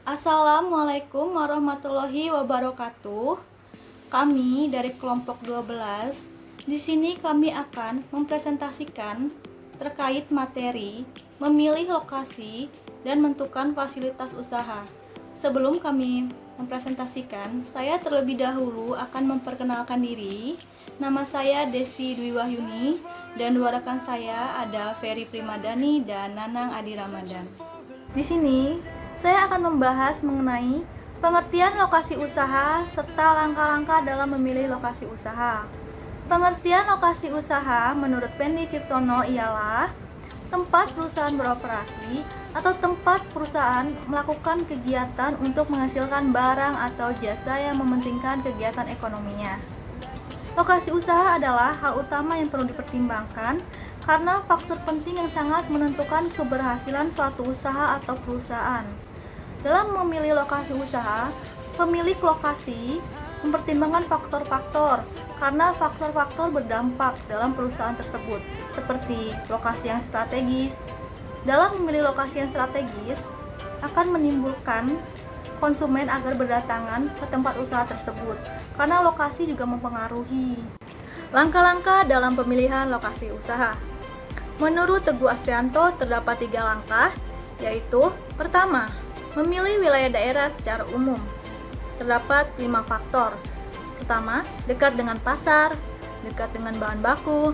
Assalamualaikum warahmatullahi wabarakatuh. Kami dari kelompok 12. Di sini kami akan mempresentasikan terkait materi memilih lokasi dan menentukan fasilitas usaha. Sebelum kami mempresentasikan, saya terlebih dahulu akan memperkenalkan diri. Nama saya Desti Dwi Wahyuni dan dua rekan saya ada Ferry Primadani dan Nanang Adi Ramadan. Di sini saya akan membahas mengenai pengertian lokasi usaha serta langkah-langkah dalam memilih lokasi usaha. Pengertian lokasi usaha menurut Fendi Ciptono ialah tempat perusahaan beroperasi atau tempat perusahaan melakukan kegiatan untuk menghasilkan barang atau jasa yang mementingkan kegiatan ekonominya. Lokasi usaha adalah hal utama yang perlu dipertimbangkan karena faktor penting yang sangat menentukan keberhasilan suatu usaha atau perusahaan. Dalam memilih lokasi usaha, pemilik lokasi mempertimbangkan faktor-faktor karena faktor-faktor berdampak dalam perusahaan tersebut, seperti lokasi yang strategis. Dalam memilih lokasi yang strategis akan menimbulkan konsumen agar berdatangan ke tempat usaha tersebut, karena lokasi juga mempengaruhi. Langkah-langkah dalam pemilihan lokasi usaha. Menurut Teguh Astrianto terdapat 3 langkah, yaitu pertama, memilih wilayah daerah secara umum. Terdapat 5 faktor. Pertama, dekat dengan pasar, dekat dengan bahan baku,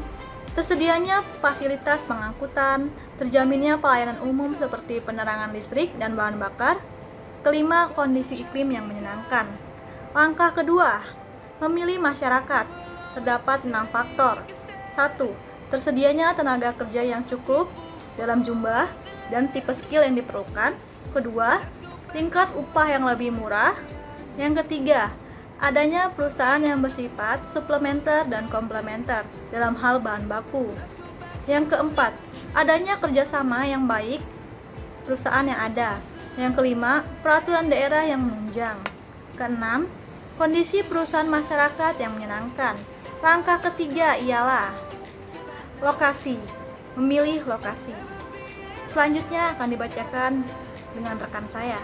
tersedianya fasilitas pengangkutan, terjaminnya pelayanan umum seperti penerangan listrik dan bahan bakar. Kelima, kondisi iklim yang menyenangkan. Langkah kedua, memilih masyarakat. Terdapat 6 faktor. 1. Tersedianya tenaga kerja yang cukup dalam jumlah dan tipe skill yang diperlukan. Kedua, tingkat upah yang lebih murah. Yang ketiga, adanya perusahaan yang bersifat suplementer dan komplementer dalam hal bahan baku. Yang keempat, adanya kerjasama yang baik perusahaan yang ada. Yang kelima, peraturan daerah yang menunjang. Keenam, kondisi perusahaan masyarakat yang menyenangkan. Langkah ketiga ialah lokasi, memilih lokasi. Selanjutnya akan dibacakan dengan rekan saya.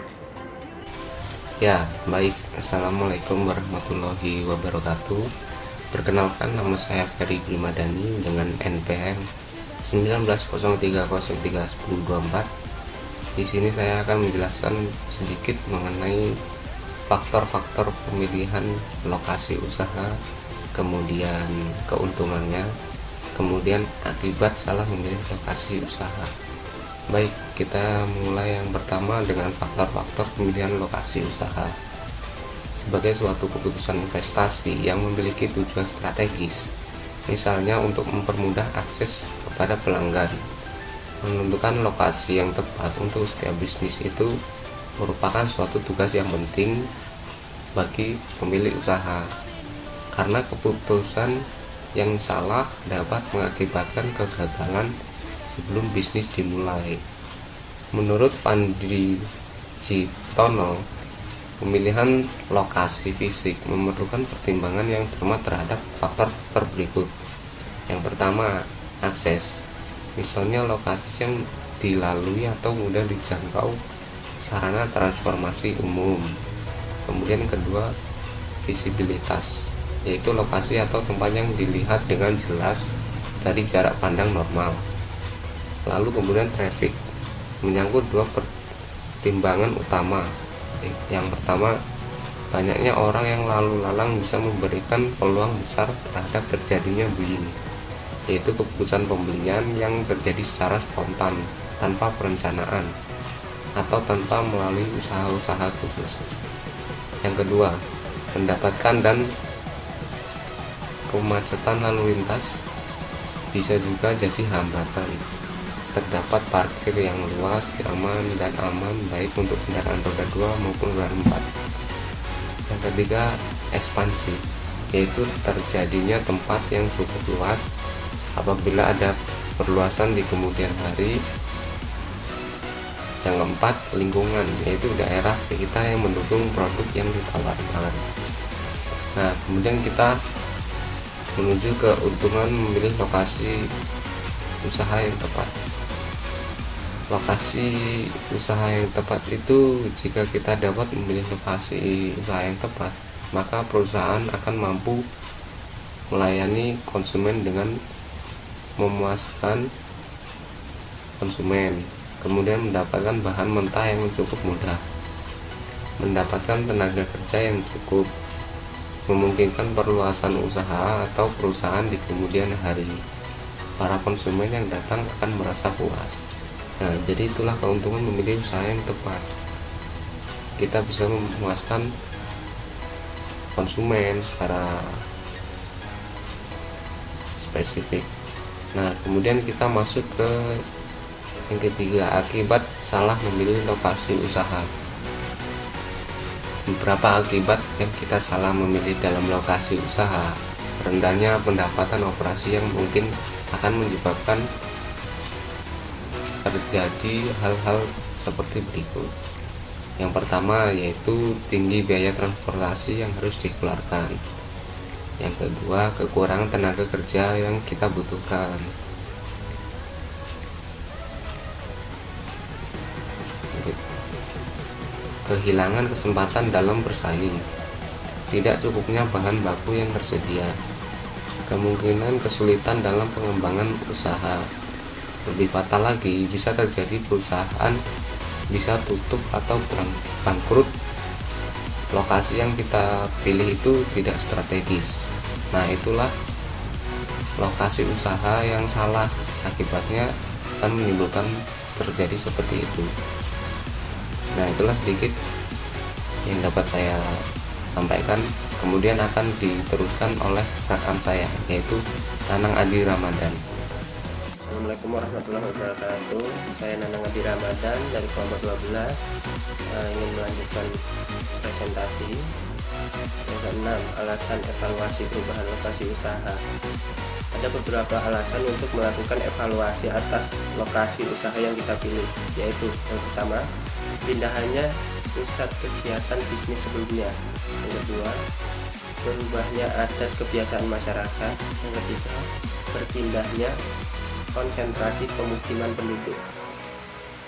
Ya, baik. Assalamualaikum warahmatullahi wabarakatuh. Perkenalkan, nama saya Ferry Primadani dengan NPM 1903031024. Di sini saya akan menjelaskan sedikit mengenai faktor-faktor pemilihan lokasi usaha, kemudian keuntungannya, kemudian akibat salah memilih lokasi usaha. Baik, kita mulai yang pertama dengan faktor-faktor pemilihan lokasi usaha. Sebagai suatu keputusan investasi yang memiliki tujuan strategis, misalnya untuk mempermudah akses kepada pelanggan, menentukan lokasi yang tepat untuk setiap bisnis itu merupakan suatu tugas yang penting bagi pemilik usaha, karena keputusan yang salah dapat mengakibatkan kegagalan sebelum bisnis dimulai. Menurut Fendi Ciptono, pemilihan lokasi fisik memerlukan pertimbangan yang cermat terhadap faktor berikut. Yang pertama, akses. Misalnya lokasi yang dilalui atau mudah dijangkau sarana transportasi umum. Kemudian yang kedua, visibilitas, yaitu lokasi atau tempat yang dilihat dengan jelas dari jarak pandang normal. Lalu kemudian traffic, menyangkut 2 pertimbangan utama. Yang pertama, banyaknya orang yang lalu lalang bisa memberikan peluang besar terhadap terjadinya bullying, yaitu keputusan pembelian yang terjadi secara spontan tanpa perencanaan atau tanpa melalui usaha-usaha khusus. Yang kedua, pendapatan dan kemacetan lalu lintas bisa juga jadi hambatan. Terdapat parkir yang luas, nyaman dan aman baik untuk kendaraan roda 2 maupun roda 4. Yang ketiga, ekspansi, yaitu terjadinya tempat yang cukup luas apabila ada perluasan di kemudian hari. Yang keempat, lingkungan, yaitu daerah sekitar yang mendukung produk yang ditawarkan. Nah, kemudian kita menuju ke keuntungan memilih lokasi usaha yang tepat. Lokasi usaha yang tepat itu, jika kita dapat memilih lokasi usaha yang tepat, maka perusahaan akan mampu melayani konsumen dengan memuaskan konsumen, kemudian mendapatkan bahan mentah yang cukup mudah, mendapatkan tenaga kerja yang cukup, memungkinkan perluasan usaha atau perusahaan di kemudian hari. Para konsumen yang datang akan merasa puas. Nah, jadi itulah keuntungan memilih usaha yang tepat. Kita bisa memuaskan konsumen secara spesifik. Nah, kemudian kita masuk ke yang ketiga, akibat salah memilih lokasi usaha. Beberapa akibat yang kita salah memilih dalam lokasi usaha: rendahnya pendapatan operasi yang mungkin akan menyebabkan terjadi hal-hal seperti berikut. Yang pertama yaitu tinggi biaya transportasi yang harus dikeluarkan. Yang kedua, kekurangan tenaga kerja yang kita butuhkan. Kehilangan kesempatan dalam bersaing. Tidak cukupnya bahan baku yang tersedia. Kemungkinan kesulitan dalam pengembangan usaha. Lebih fatal lagi, bisa terjadi perusahaan bisa tutup atau bangkrut. Lokasi yang kita pilih itu tidak strategis. Nah, itulah lokasi usaha yang salah, akibatnya akan menimbulkan terjadi seperti itu. Nah, itulah sedikit yang dapat saya sampaikan. Kemudian akan diteruskan oleh rekan saya, yaitu Nanang Adi Ramadan. Assalamualaikum warahmatullahi wabarakatuh. Saya Nanang Adi Ramadan dari kelompok 12, ingin melanjutkan presentasi. Yang keenam, alasan evaluasi perubahan lokasi usaha. Ada beberapa alasan untuk melakukan evaluasi atas lokasi usaha yang kita pilih, yaitu yang pertama, pindahannya pusat kegiatan bisnis sebelumnya. Yang kedua, berubahnya adat kebiasaan masyarakat. Yang ketiga, berpindahnya konsentrasi pemukiman penduduk.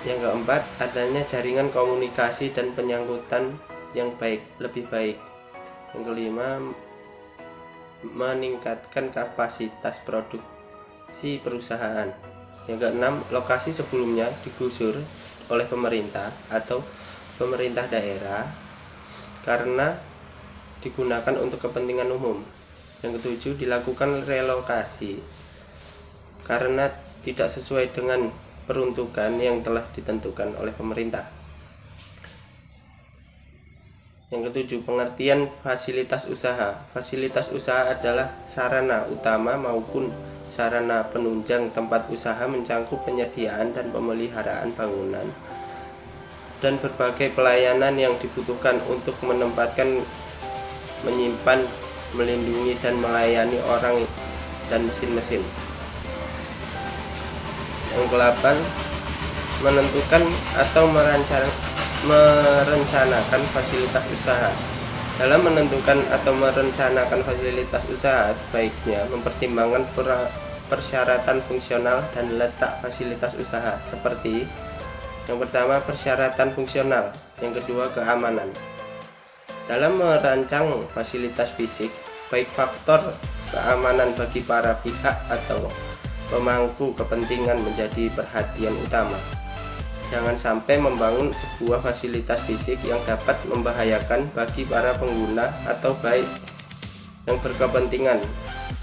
Yang keempat, adanya jaringan komunikasi dan penyangkutan yang lebih baik. Yang kelima, meningkatkan kapasitas produksi perusahaan. Yang keenam, lokasi sebelumnya digusur oleh pemerintah atau pemerintah daerah karena digunakan untuk kepentingan umum. Yang ketujuh, dilakukan relokasi karena tidak sesuai dengan peruntukan yang telah ditentukan oleh pemerintah. Yang ketujuh, pengertian fasilitas usaha. Fasilitas usaha adalah sarana utama maupun sarana penunjang tempat usaha, mencakup penyediaan dan pemeliharaan bangunan dan berbagai pelayanan yang dibutuhkan untuk menempatkan, menyimpan, melindungi dan melayani orang dan mesin-mesin. Yang ke-8, menentukan atau merencanakan fasilitas usaha. Dalam menentukan atau merencanakan fasilitas usaha, sebaiknya mempertimbangkan persyaratan fungsional dan letak fasilitas usaha, seperti yang pertama, persyaratan fungsional. Yang kedua, keamanan. Dalam merancang fasilitas fisik, baik faktor keamanan bagi para pihak atau pemangku kepentingan menjadi perhatian utama. Jangan sampai membangun sebuah fasilitas fisik yang dapat membahayakan bagi para pengguna atau baik yang berkepentingan.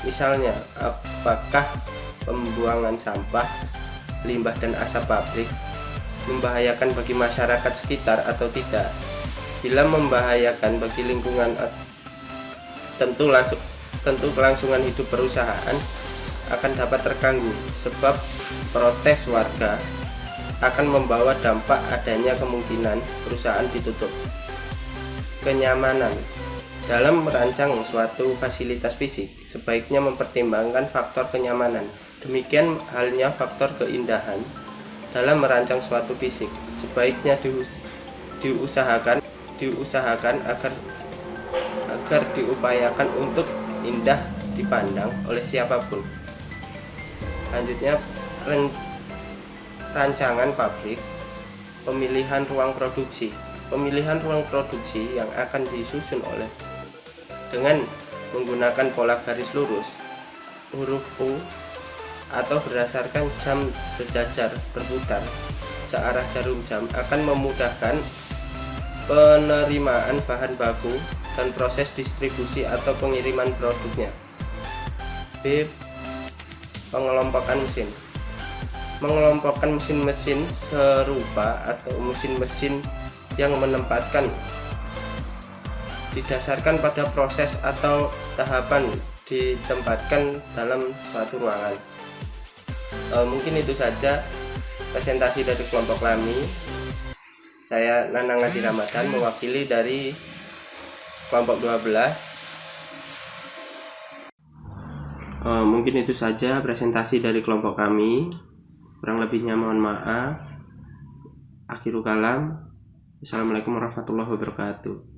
Misalnya, apakah pembuangan sampah, limbah dan asap pabrik membahayakan bagi masyarakat sekitar atau tidak. Bila membahayakan bagi lingkungan, tentu kelangsungan hidup perusahaan akan dapat terganggu, sebab protes warga akan membawa dampak adanya kemungkinan perusahaan ditutup. Kenyamanan. Dalam merancang suatu fasilitas fisik, sebaiknya mempertimbangkan faktor kenyamanan. Demikian halnya faktor keindahan. Dalam merancang suatu fisik, sebaiknya diusahakan agar diupayakan untuk indah dipandang oleh siapapun. Selanjutnya, rancangan pabrik, pemilihan ruang produksi. Pemilihan ruang produksi yang akan disusun dengan menggunakan pola garis lurus, huruf U, atau berdasarkan jam sejajar berputar searah jarum jam akan memudahkan penerimaan bahan baku dan proses distribusi atau pengiriman produknya. B. Pengelompokan mesin. Mengelompokkan mesin-mesin serupa atau mesin-mesin yang menempatkan didasarkan pada proses atau tahapan ditempatkan dalam suatu ruangan. Mungkin itu saja presentasi dari kelompok kami. Saya Nanang Adi Ramadan mewakili dari kelompok 12. Mungkin itu saja presentasi dari kelompok kami. Kurang lebihnya mohon maaf. Akhirul kalam. Assalamualaikum warahmatullahi wabarakatuh.